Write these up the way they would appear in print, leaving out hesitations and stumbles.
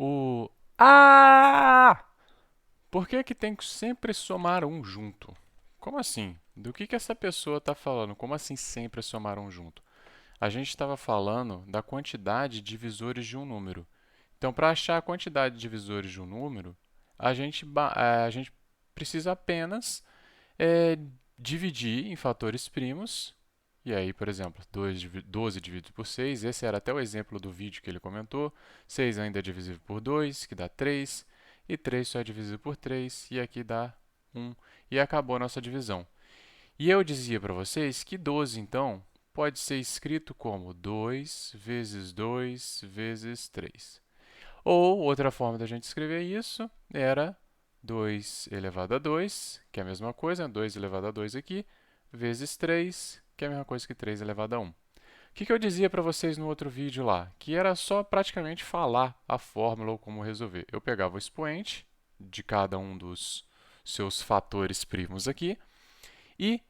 o... Ah! Por que que tem que sempre somar um junto? Como assim? Do que essa pessoa está falando? Como assim sempre somar um junto? A gente estava falando da quantidade de divisores de um número. Então, para achar a quantidade de divisores de um número, a gente precisa apenas é, dividir em fatores primos. E aí, por exemplo, 12 dividido por 6, esse era até o exemplo do vídeo que ele comentou. 6 ainda é divisível por 2, que dá 3. E 3 só é divisível por 3, e aqui dá 1. E acabou a nossa divisão. E eu dizia para vocês que 12, então, pode ser escrito como 2 vezes 2 vezes 3. Ou, outra forma da gente escrever isso era 2 elevado a 2, que é a mesma coisa, 2 elevado a 2 aqui, vezes 3, que é a mesma coisa que 3 elevado a 1. O que eu dizia para vocês no outro vídeo lá? Que era só praticamente falar a fórmula ou como resolver. Eu pegava o expoente de cada um dos seus fatores primos aqui e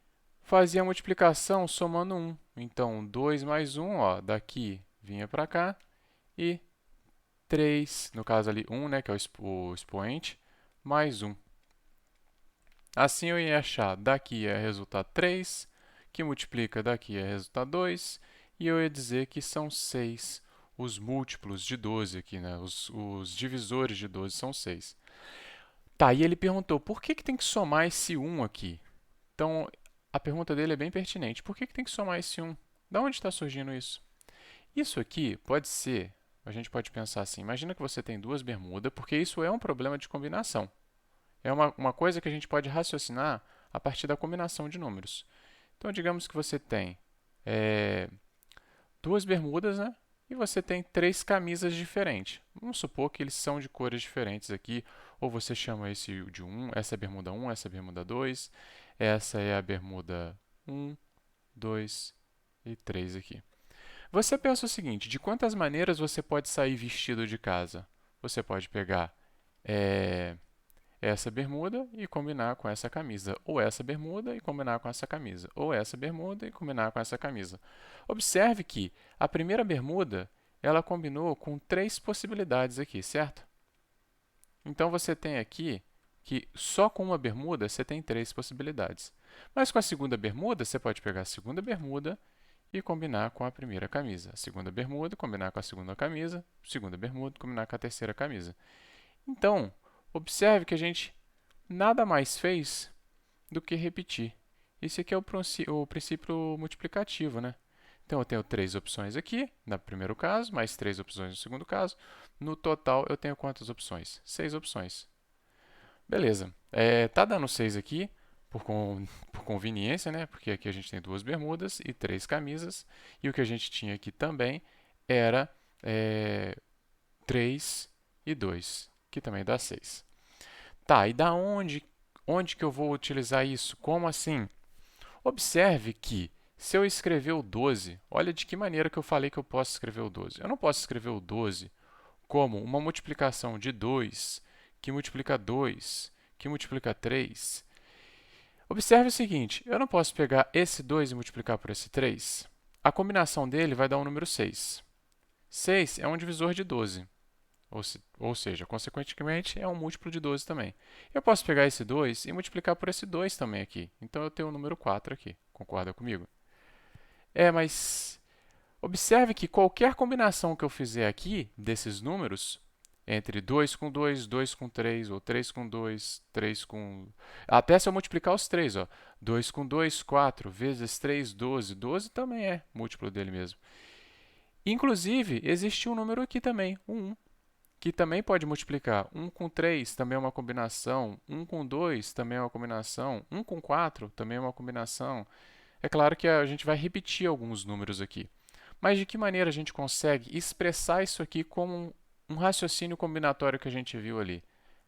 fazia a multiplicação somando 1. Então, 2 mais 1, ó, daqui vinha para cá, e 3, no caso ali 1, né, que é o expoente, mais 1. Assim eu ia achar daqui é resultado 3, que multiplica daqui é resultado 2, e eu ia dizer que são 6 os múltiplos de 12 aqui, né? Os divisores de 12 são 6. Tá, e ele perguntou, por que tem que somar esse 1 aqui? Então, a pergunta dele é bem pertinente. Por que tem que somar esse 1? Da onde está surgindo isso? Isso aqui pode ser, a gente pode pensar assim, imagina que você tem duas bermudas, porque isso é um problema de combinação. É uma coisa que a gente pode raciocinar a partir da combinação de números. Então, digamos que você tem é, duas bermudas, né? E você tem três camisas diferentes. Vamos supor que eles são de cores diferentes aqui, ou você chama esse de 1, essa é a bermuda 1, essa é a bermuda 2, essa é a bermuda 1, 2 e 3 aqui. Você pensa o seguinte, de quantas maneiras você pode sair vestido de casa? Você pode pegar é, essa bermuda e combinar com essa camisa, ou essa bermuda e combinar com essa camisa, ou essa bermuda e combinar com essa camisa. Observe que a primeira bermuda, ela combinou com três possibilidades aqui, certo? Então você tem aqui que só com uma bermuda você tem três possibilidades. Mas com a segunda bermuda, você pode pegar a segunda bermuda e combinar com a primeira camisa. A segunda bermuda, combinar com a segunda bermuda, combinar com a terceira camisa. Então, observe que a gente nada mais fez do que repetir. Esse aqui é o princípio multiplicativo, né? Então, eu tenho três opções aqui, no primeiro caso, mais três opções no segundo caso. No total, eu tenho quantas opções? Seis opções. Beleza. Tá dando 6 aqui, por conveniência, né? Porque aqui a gente tem duas bermudas e três camisas. E o que a gente tinha aqui também era 3 e 2, que também dá 6. Tá, e da onde que eu vou utilizar isso? Como assim? Observe que se eu escrever o 12, olha de que maneira que eu falei que eu posso escrever o 12. Eu não posso escrever o 12 como uma multiplicação de 2, que multiplica 2, que multiplica 3. Observe o seguinte, eu não posso pegar esse 2 e multiplicar por esse 3. A combinação dele vai dar um número 6. 6 é um divisor de 12, ou seja, consequentemente, é um múltiplo de 12 também. Eu posso pegar esse 2 e multiplicar por esse 2 também aqui. Então, eu tenho o número 4 aqui. Concorda comigo? Mas observe que qualquer combinação que eu fizer aqui desses números, entre 2 com 2, 2 com 3, ou 3 com 2, 3 com... Até se eu multiplicar os três, ó. 2 com 2, 4, vezes 3, 12. 12 também é múltiplo dele mesmo. Inclusive, existe um número aqui também, o 1, que também pode multiplicar. 1 com 3 também é uma combinação, 1 com 2 também é uma combinação, 1 com 4 também é uma combinação. É claro que a gente vai repetir alguns números aqui. Mas de que maneira a gente consegue expressar isso aqui como um raciocínio combinatório que a gente viu ali?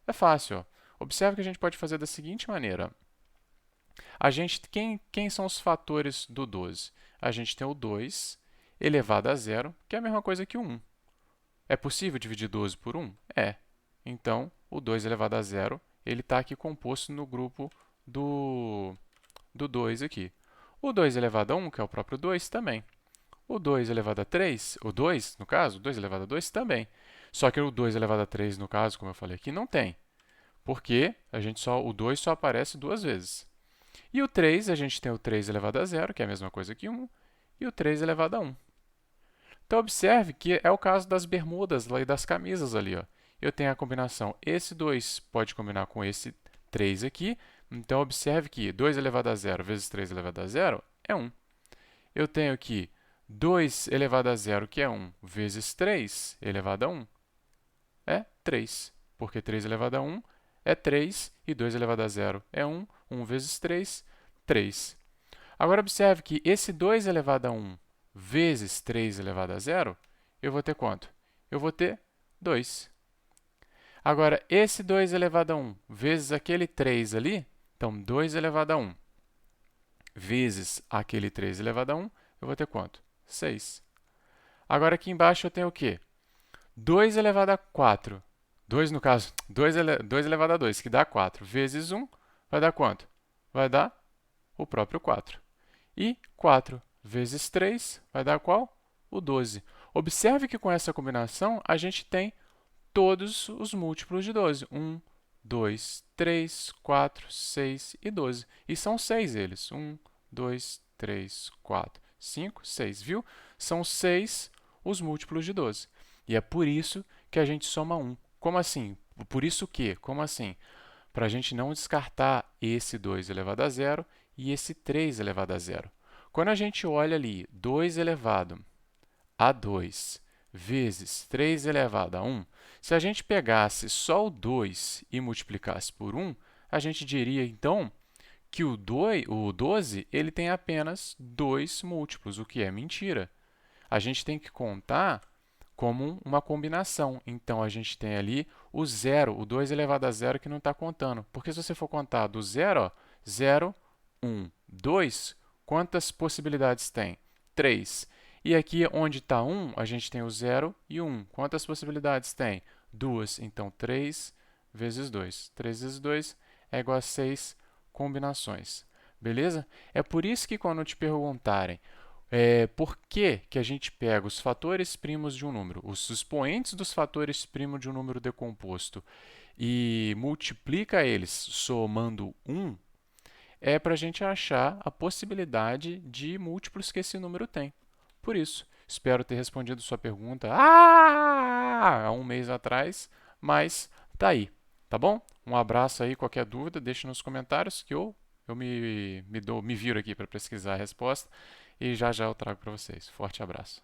É fácil. Ó. Observe que a gente pode fazer da seguinte maneira. Quem são os fatores do 12? A gente tem o 2 elevado a zero, que é a mesma coisa que o 1. É possível dividir 12 por 1? É. Então, o 2 elevado a zero, ele está aqui composto no grupo do 2 aqui. O 2 elevado a 1, que é o próprio 2, também. O 2 elevado a 3, o 2, no caso, o 2 elevado a 2 também. Só que o 2 elevado a 3, no caso, como eu falei aqui, não tem. Porque o 2 só aparece duas vezes. E o 3, a gente tem o 3 elevado a zero, que é a mesma coisa que 1, e o 3 elevado a 1. Então, observe que é o caso das bermudas lá e das camisas ali. Ó. Eu tenho a combinação, esse 2 pode combinar com esse 3 aqui. Então, observe que 2 elevado a zero vezes 3 elevado a zero é 1. Eu tenho aqui 2 elevado a zero, que é 1, vezes 3 elevado a 1, é 3. Porque 3 elevado a 1 é 3 e 2 elevado a zero é 1. 1 vezes 3, 3. Agora, observe que esse 2 elevado a 1 vezes 3 elevado a zero, eu vou ter quanto? Eu vou ter 2. Agora, esse 2 elevado a 1 vezes aquele 3 ali, então 2 elevado a 1 vezes aquele 3 elevado a 1, eu vou ter quanto? 6. Agora, aqui embaixo eu tenho o quê? 2 elevado a 4. 2, no caso, 2 elevado a 2, que dá 4, vezes 1, vai dar quanto? Vai dar o próprio 4. E 4 vezes 3 vai dar qual? O 12. Observe que com essa combinação a gente tem todos os múltiplos de 12. 1, 2, 3, 4, 6 e 12. E são 6 eles. 1, 2, 3, 4, 5, 6. Viu? São 6 os múltiplos de 12. E é por isso que a gente soma 1. Como assim? Por isso que? Como assim? Para a gente não descartar esse 2 elevado a zero e esse 3 elevado a zero. Quando a gente olha ali 2 elevado a 2 vezes 3 elevado a 1, se a gente pegasse só o 2 e multiplicasse por 1, a gente diria, então, que o 12 ele tem apenas 2 múltiplos, o que é mentira. A gente tem que contar como uma combinação. Então, a gente tem ali o zero, o 2 elevado a zero que não está contando. Porque se você for contar do zero, ó, 0, 1, 2, quantas possibilidades tem? 3. E aqui onde está 1, a gente tem o 0 e o 1. Quantas possibilidades tem? 2. Então, 3 vezes 2. 3 vezes 2 é igual a 6 combinações. Beleza? É por isso que quando te perguntarem por que que a gente pega os fatores primos de um número, os expoentes dos fatores primos de um número decomposto e multiplica eles somando 1, é para a gente achar a possibilidade de múltiplos que esse número tem. Por isso, espero ter respondido sua pergunta há um mês atrás, mas tá aí, tá bom? Um abraço aí, qualquer dúvida, deixe nos comentários que eu me viro aqui para pesquisar a resposta e já já eu trago para vocês. Forte abraço.